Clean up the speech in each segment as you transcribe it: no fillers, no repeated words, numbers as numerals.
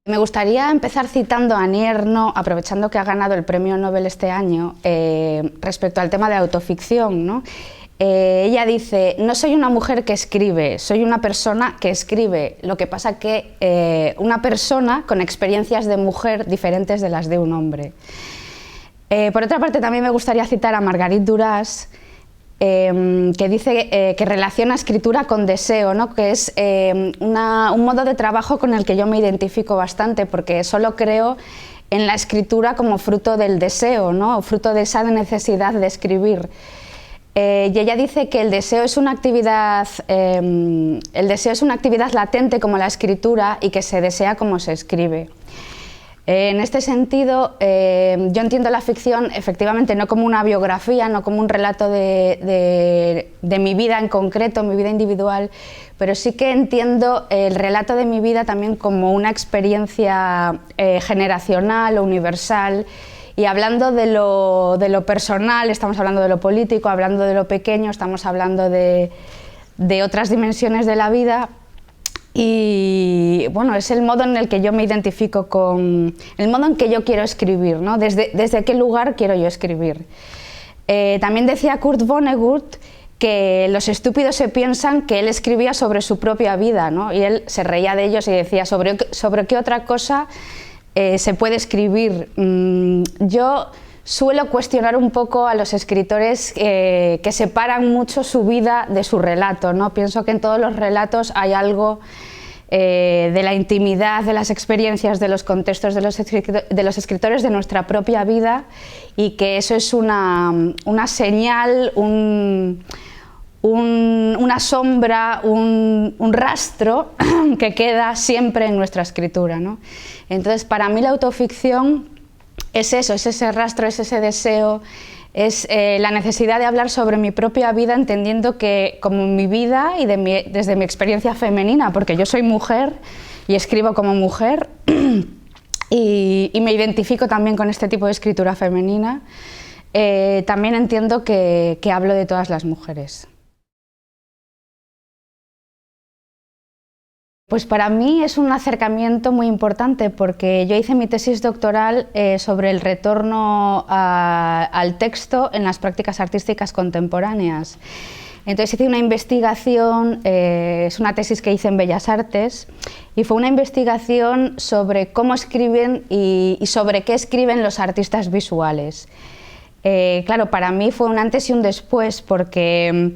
Me gustaría empezar citando a Nierno, aprovechando que ha ganado el premio Nobel este año, respecto al tema de autoficción, ¿no? Ella dice: no soy una mujer que escribe, soy una persona que escribe, lo que pasa que una persona con experiencias de mujer diferentes de las de un hombre. Por otra parte, también me gustaría citar a Marguerite Duras, que dice que relaciona escritura con deseo, ¿no? Que es un modo de trabajo con el que yo me identifico bastante, porque solo creo en la escritura como fruto del deseo, ¿no? O fruto de esa necesidad de escribir. Y ella dice que el deseo es una actividad latente como la escritura y que se desea como se escribe. En este sentido, yo entiendo la ficción efectivamente no como una biografía, no como un relato de mi vida en concreto, mi vida individual, pero sí que entiendo el relato de mi vida también como una experiencia generacional o universal. Y hablando de lo personal, estamos hablando de lo político, hablando de lo pequeño, estamos hablando de otras dimensiones de la vida. Y bueno, es el modo en el que yo me identifico con el modo en que yo quiero escribir, ¿no? Desde qué lugar quiero yo escribir. También decía Kurt Vonnegut que los estúpidos se piensan que él escribía sobre su propia vida, ¿no? Y él se reía de ellos y decía: ¿sobre qué otra cosa se puede escribir? Yo suelo cuestionar un poco a los escritores que separan mucho su vida de su relato, ¿no? Pienso que en todos los relatos hay algo de la intimidad, de las experiencias, de los contextos de los escritores, de nuestra propia vida, y que eso es una señal, una sombra, un rastro que queda siempre en nuestra escritura, ¿no? Entonces, para mí la autoficción es eso, es ese rastro, es ese deseo, es la necesidad de hablar sobre mi propia vida, entendiendo que como mi vida y desde mi experiencia femenina, porque yo soy mujer y escribo como mujer y me identifico también con este tipo de escritura femenina, también entiendo que hablo de todas las mujeres. Pues para mí es un acercamiento muy importante, porque yo hice mi tesis doctoral sobre el retorno al texto en las prácticas artísticas contemporáneas. Entonces hice una investigación, es una tesis que hice en Bellas Artes, y fue una investigación sobre cómo escriben y sobre qué escriben los artistas visuales. Claro, para mí fue un antes y un después, porque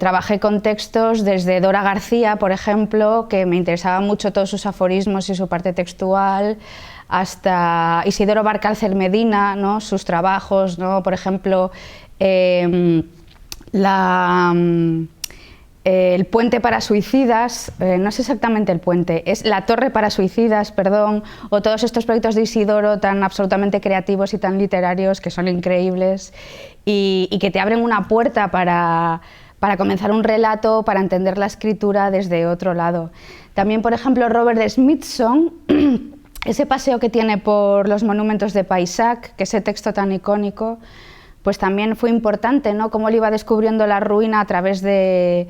trabajé con textos desde Dora García, por ejemplo, que me interesaban mucho todos sus aforismos y su parte textual, hasta Isidoro Valcárcel Medina, ¿no? Sus trabajos, ¿no? Por ejemplo, el puente para suicidas, no es exactamente el puente, es la torre para suicidas, perdón, o todos estos proyectos de Isidoro tan absolutamente creativos y tan literarios, que son increíbles y que te abren una puerta para comenzar un relato, para entender la escritura desde otro lado. También, por ejemplo, Robert Smithson, ese paseo que tiene por los monumentos de Paysac, que ese texto tan icónico, pues también fue importante, ¿no? Cómo él iba descubriendo la ruina a través de...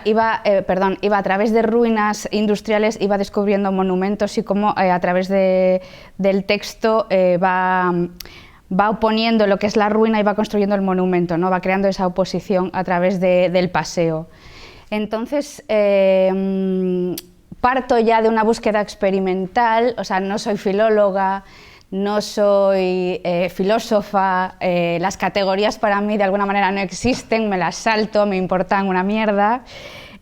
iba a través de ruinas industriales, iba descubriendo monumentos, y cómo a través del texto va oponiendo lo que es la ruina y va construyendo el monumento, ¿no? Va creando esa oposición a través del paseo. Entonces, parto ya de una búsqueda experimental, o sea, no soy filóloga, no soy filósofa, las categorías para mí de alguna manera no existen, me las salto, me importan una mierda,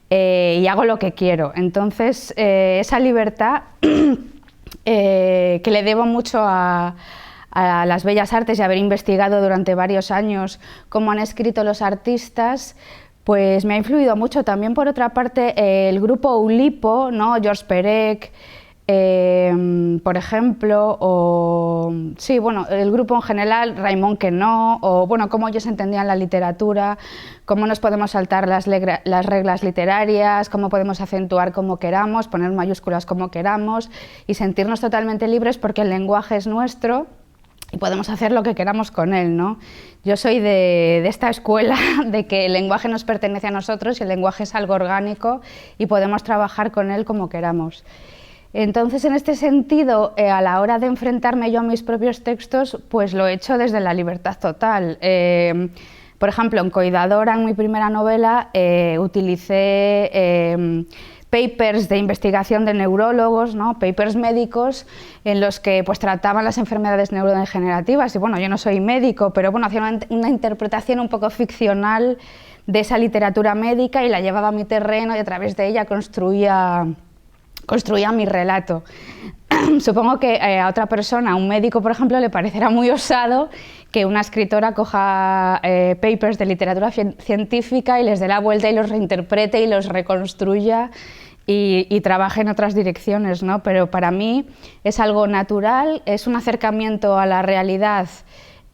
y hago lo que quiero. Entonces, esa libertad que le debo mucho a las Bellas Artes y haber investigado durante varios años cómo han escrito los artistas, pues me ha influido mucho. También, por otra parte, el grupo Oulipo, ¿no? Georges Perec, por ejemplo, o sí, bueno, el grupo en general, Raymond Queneau, o bueno, cómo ellos entendían la literatura, cómo nos podemos saltar las reglas literarias, cómo podemos acentuar como queramos, poner mayúsculas como queramos y sentirnos totalmente libres, porque el lenguaje es nuestro y podemos hacer lo que queramos con él, ¿no? Yo soy de esta escuela de que el lenguaje nos pertenece a nosotros y el lenguaje es algo orgánico y podemos trabajar con él como queramos. Entonces, en este sentido, a la hora de enfrentarme yo a mis propios textos, pues lo he hecho desde la libertad total. Por ejemplo, en Coidadora, en mi primera novela, utilicé papers de investigación de neurólogos, ¿no? Papers médicos en los que pues, trataban las enfermedades neurodegenerativas. Y bueno, yo no soy médico, pero bueno, hacía una interpretación un poco ficcional de esa literatura médica y la llevaba a mi terreno y a través de ella construía mi relato. Supongo que a otra persona, a un médico, por ejemplo, le parecerá muy osado que una escritora coja papers de literatura científica y les dé la vuelta y los reinterprete y los reconstruya y trabaje en otras direcciones, ¿no? Pero para mí es algo natural, es un acercamiento a la realidad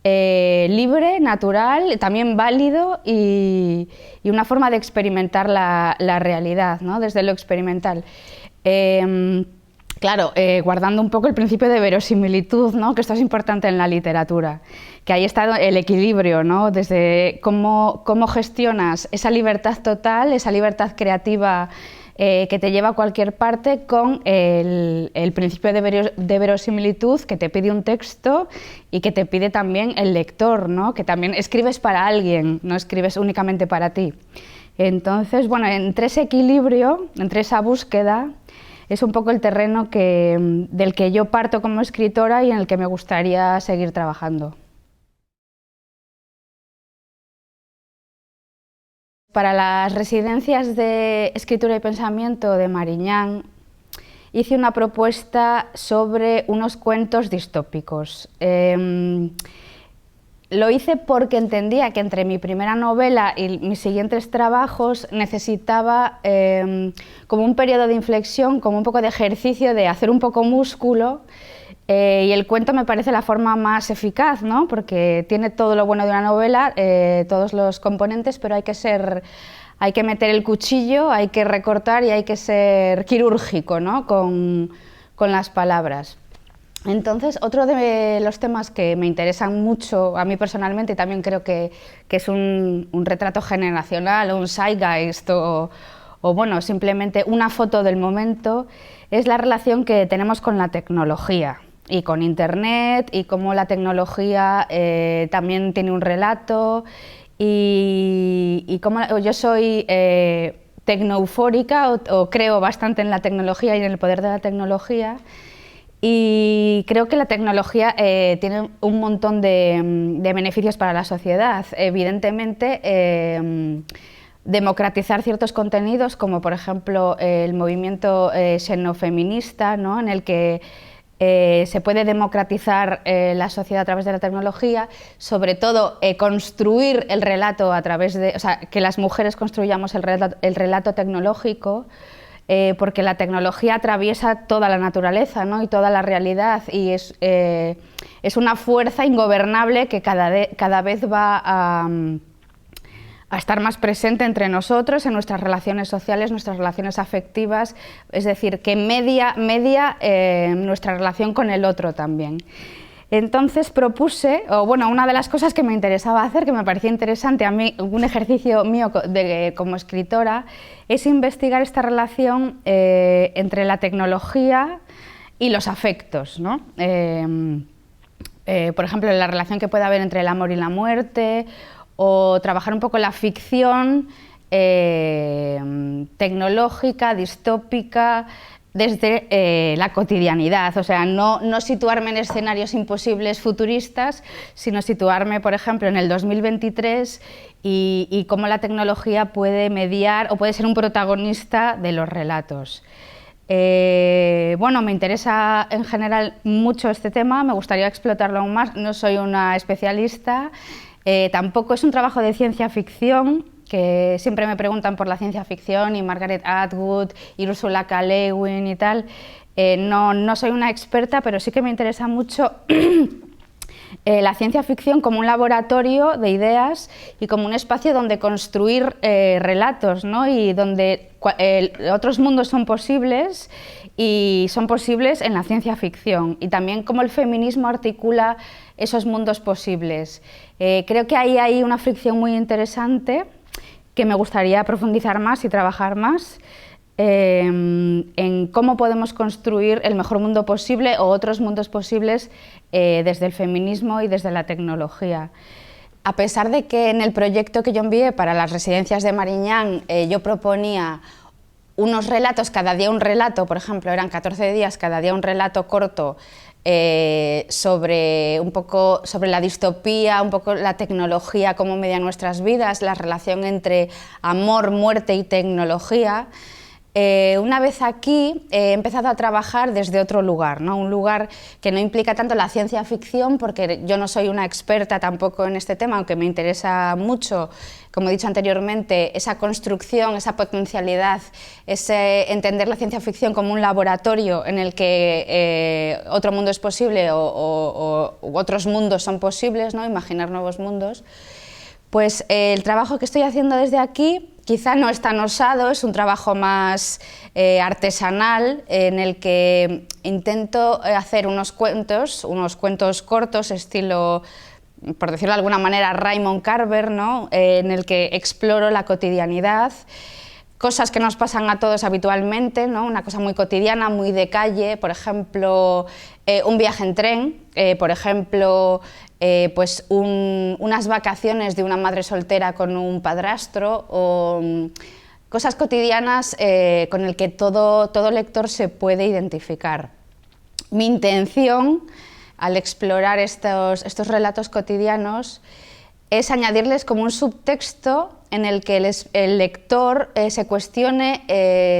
libre, natural, también válido y una forma de experimentar la realidad, ¿no? Desde lo experimental. Claro, guardando un poco el principio de verosimilitud, ¿no? Que esto es importante en la literatura, que ahí está el equilibrio, ¿no? Desde cómo gestionas esa libertad total, esa libertad creativa que te lleva a cualquier parte con el principio de verosimilitud que te pide un texto y que te pide también el lector, ¿no? Que también escribes para alguien, no escribes únicamente para ti. Entonces, bueno, entre ese equilibrio, entre esa búsqueda, es un poco el terreno del que yo parto como escritora y en el que me gustaría seguir trabajando. Para las residencias de escritura y pensamiento de Mariñán hice una propuesta sobre unos cuentos distópicos. Lo hice porque entendía que entre mi primera novela y mis siguientes trabajos necesitaba como un periodo de inflexión, como un poco de ejercicio de hacer un poco músculo, y el cuento me parece la forma más eficaz, ¿no? Porque tiene todo lo bueno de una novela, todos los componentes, pero hay que meter el cuchillo, hay que recortar y hay que ser quirúrgico, ¿no? con las palabras. Entonces, otro de los temas que me interesan mucho a mí personalmente, y también creo que es un retrato generacional o un zeitgeist o bueno, simplemente una foto del momento, es la relación que tenemos con la tecnología y con Internet y cómo la tecnología también tiene un relato y cómo yo soy tecnoeufórica o creo bastante en la tecnología y en el poder de la tecnología. Y creo que la tecnología tiene un montón de beneficios para la sociedad. Evidentemente, democratizar ciertos contenidos, como por ejemplo el movimiento xenofeminista, ¿no? En el que se puede democratizar la sociedad a través de la tecnología, sobre todo construir el relato a través de, o sea, que las mujeres construyamos el relato tecnológico, porque la tecnología atraviesa toda la naturaleza, ¿no? Y toda la realidad y es una fuerza ingobernable que cada vez va a estar más presente entre nosotros, en nuestras relaciones sociales, nuestras relaciones afectivas, es decir, que media nuestra relación con el otro también. Entonces propuse, o bueno, una de las cosas que me interesaba hacer, que me parecía interesante a mí, un ejercicio mío como escritora, es investigar esta relación entre la tecnología y los afectos, ¿no? Por ejemplo, la relación que puede haber entre el amor y la muerte, o trabajar un poco la ficción tecnológica, distópica, desde la cotidianidad, o sea, no situarme en escenarios imposibles futuristas, sino situarme, por ejemplo, en el 2023 y cómo la tecnología puede mediar o puede ser un protagonista de los relatos. Bueno, me interesa en general mucho este tema, me gustaría explotarlo aún más, no soy una especialista, tampoco es un trabajo de ciencia ficción, que siempre me preguntan por la ciencia ficción y Margaret Atwood y Ursula K. Le Guin y tal. No soy una experta, pero sí que me interesa mucho la ciencia ficción como un laboratorio de ideas y como un espacio donde construir relatos, ¿no? Y donde otros mundos son posibles y son posibles en la ciencia ficción, y también cómo el feminismo articula esos mundos posibles. Creo que ahí hay una fricción muy interesante que me gustaría profundizar más y trabajar más. en cómo podemos construir el mejor mundo posible o otros mundos posibles desde el feminismo y desde la tecnología. A pesar de que en el proyecto que yo envié para las residencias de Mariñán yo proponía unos relatos, cada día un relato, por ejemplo, eran 14 días, cada día un relato corto sobre la distopía, un poco la tecnología, cómo media nuestras vidas, la relación entre amor, muerte y tecnología. Una vez aquí he empezado a trabajar desde otro lugar, ¿no? Un lugar que no implica tanto la ciencia ficción, porque yo no soy una experta tampoco en este tema, aunque me interesa mucho, como he dicho anteriormente, esa construcción, esa potencialidad, ese entender la ciencia ficción como un laboratorio en el que otro mundo es posible o otros mundos son posibles, ¿no? Imaginar nuevos mundos. Pues el trabajo que estoy haciendo desde aquí quizá no es tan osado, es un trabajo más artesanal, en el que intento hacer unos cuentos cortos, estilo, por decirlo de alguna manera, Raymond Carver, ¿no? En el que exploro la cotidianidad, cosas que nos pasan a todos habitualmente, ¿no? Una cosa muy cotidiana, muy de calle, por ejemplo, un viaje en tren, por ejemplo, pues unas vacaciones de una madre soltera con un padrastro, o cosas cotidianas con el que todo lector se puede identificar. Mi intención al explorar estos relatos cotidianos es añadirles como un subtexto en el que el lector se cuestione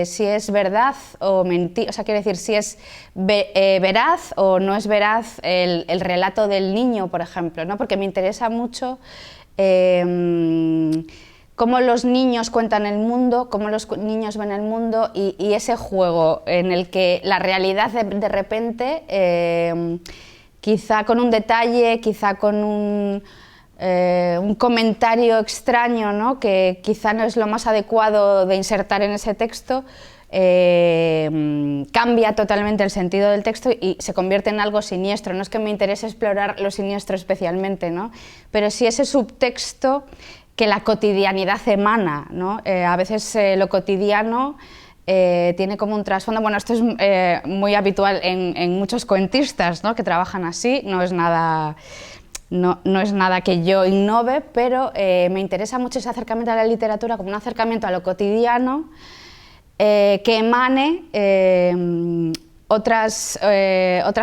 si es verdad o mentira, o sea, quiere decir, si es veraz o no es veraz el relato del niño, por ejemplo, ¿no? Porque me interesa mucho cómo los niños cuentan el mundo, cómo los niños ven el mundo y ese juego en el que la realidad de repente, quizá con un detalle, quizá con un comentario extraño, ¿no? Que quizá no es lo más adecuado de insertar en ese texto, cambia totalmente el sentido del texto y se convierte en algo siniestro. No es que me interese explorar lo siniestro especialmente, ¿no? Pero sí ese subtexto que la cotidianidad emana, ¿no? A veces lo cotidiano tiene como un trasfondo, bueno, esto es muy habitual en muchos cuentistas, ¿no? Que trabajan así, no es nada que yo innove, pero me interesa mucho ese acercamiento a la literatura como un acercamiento a lo cotidiano que emane otras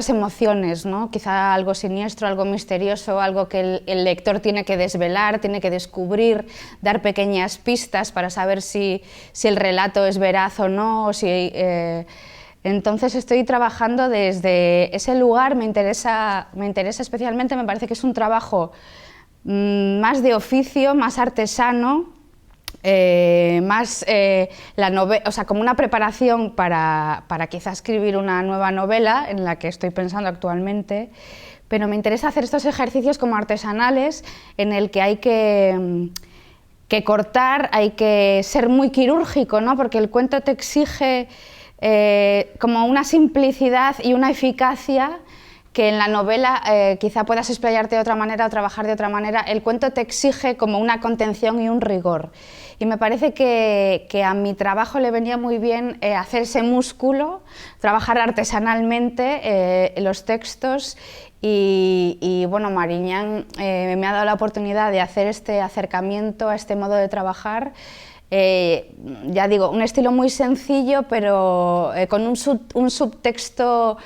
emociones, ¿no? Quizá algo siniestro, algo misterioso, algo que el lector tiene que desvelar, tiene que descubrir, dar pequeñas pistas para saber si el relato es veraz o no, o si... Entonces estoy trabajando desde ese lugar, me interesa especialmente, me parece que es un trabajo más de oficio, más artesano, más o sea, como una preparación para quizá escribir una nueva novela en la que estoy pensando actualmente, pero me interesa hacer estos ejercicios como artesanales en el que hay que cortar, hay que ser muy quirúrgico, ¿no? Porque el cuento te exige como una simplicidad y una eficacia que en la novela quizá puedas explayarte de otra manera o trabajar de otra manera. El cuento te exige como una contención y un rigor. Y me parece que a mi trabajo le venía muy bien hacer ese músculo, trabajar artesanalmente los textos y bueno, Mariñán me ha dado la oportunidad de hacer este acercamiento a este modo de trabajar. Ya digo, un estilo muy sencillo, pero con un subtexto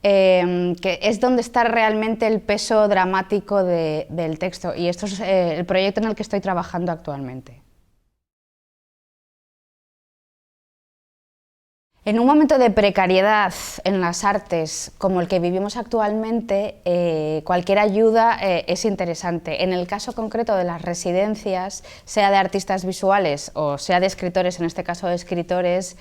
que es donde está realmente el peso dramático del texto, y esto es el proyecto en el que estoy trabajando actualmente. En un momento de precariedad en las artes como el que vivimos actualmente, cualquier ayuda es interesante. En el caso concreto de las residencias, sea de artistas visuales o sea de escritores, en este caso de escritores,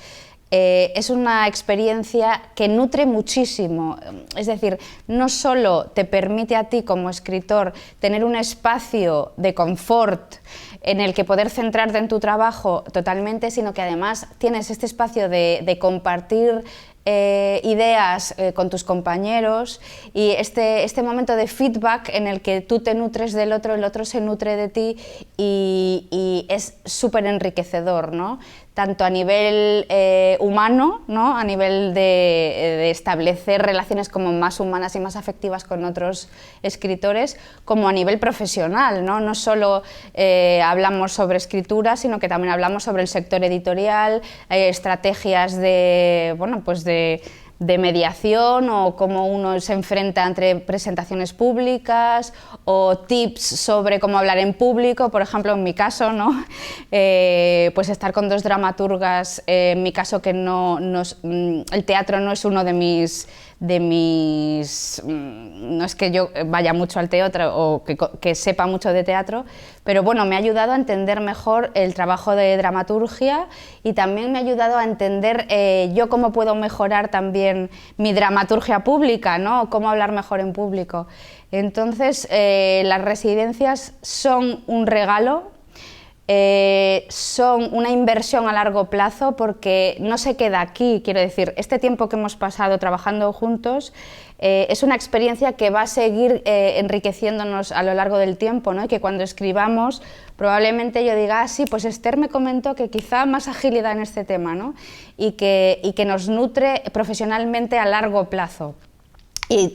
es una experiencia que nutre muchísimo. Es decir, no solo te permite a ti como escritor tener un espacio de confort en el que poder centrarte en tu trabajo totalmente, sino que además tienes este espacio de compartir ideas con tus compañeros y este momento de feedback en el que tú te nutres del otro, el otro se nutre de ti y es súper enriquecedor, ¿no? tanto a nivel humano, ¿no? A nivel de establecer relaciones como más humanas y más afectivas con otros escritores, como a nivel profesional, ¿no? No solo hablamos sobre escritura, sino que también hablamos sobre el sector editorial, estrategias de, bueno, pues de mediación, o cómo uno se enfrenta entre presentaciones públicas, o tips sobre cómo hablar en público, por ejemplo, en mi caso, ¿no? Pues estar con dos dramaturgas, en mi caso, que el teatro no es uno de mis no es que yo vaya mucho al teatro o que sepa mucho de teatro, pero bueno, me ha ayudado a entender mejor el trabajo de dramaturgia, y también me ha ayudado a entender yo cómo puedo mejorar también mi dramaturgia pública, ¿no? Cómo hablar mejor en público. Entonces, las residencias son un regalo, son una inversión a largo plazo, porque no se queda aquí. Quiero decir, este tiempo que hemos pasado trabajando juntos es una experiencia que va a seguir enriqueciéndonos a lo largo del tiempo, ¿no? Y que cuando escribamos probablemente yo diga, sí, pues Esther me comentó que quizá más agilidad en este tema, ¿no? Y que nos nutre profesionalmente a largo plazo, y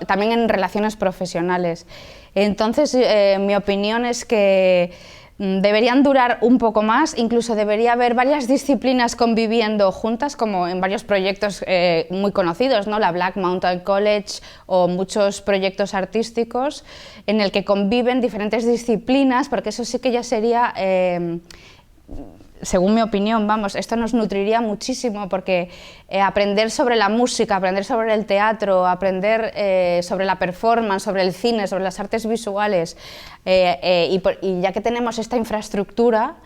también en relaciones profesionales. Entonces, mi opinión es que deberían durar un poco más, incluso debería haber varias disciplinas conviviendo juntas, como en varios proyectos muy conocidos, ¿no? La Black Mountain College, o muchos proyectos artísticos en el que conviven diferentes disciplinas, porque eso sí que ya sería, según mi opinión, vamos, esto nos nutriría muchísimo, porque aprender sobre la música, aprender sobre el teatro, aprender sobre la performance, sobre el cine, sobre las artes visuales, y ya que tenemos esta infraestructura,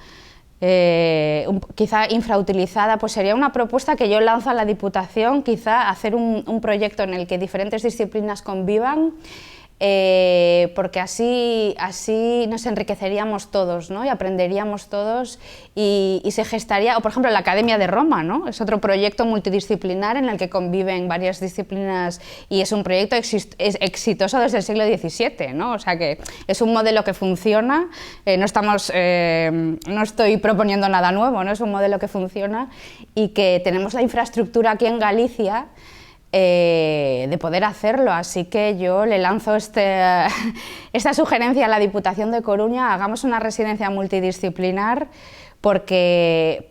quizá infrautilizada, pues sería una propuesta que yo lanzo a la Diputación, quizá hacer un proyecto en el que diferentes disciplinas convivan, porque así nos enriqueceríamos todos, ¿no? Y aprenderíamos todos, y se gestaría, o por ejemplo la Academia de Roma, ¿no? Es otro proyecto multidisciplinar en el que conviven varias disciplinas, y es un proyecto exitoso desde el siglo XVII, ¿no? O sea que es un modelo que funciona, no estoy proponiendo nada nuevo, ¿no? Es un modelo que funciona, y que tenemos la infraestructura aquí en Galicia de poder hacerlo. Así que yo le lanzo esta sugerencia a la Diputación de Coruña: hagamos una residencia multidisciplinar, porque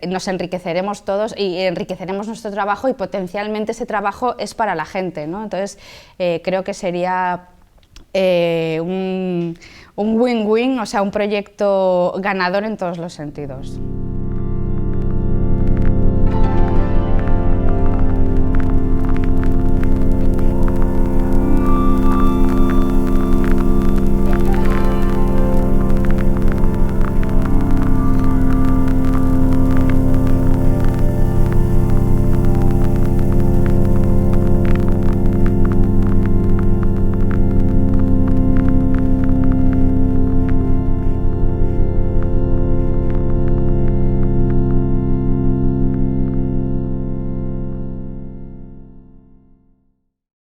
nos enriqueceremos todos y enriqueceremos nuestro trabajo, y potencialmente ese trabajo es para la gente, ¿no? Entonces, creo que sería un win-win, o sea, un proyecto ganador en todos los sentidos.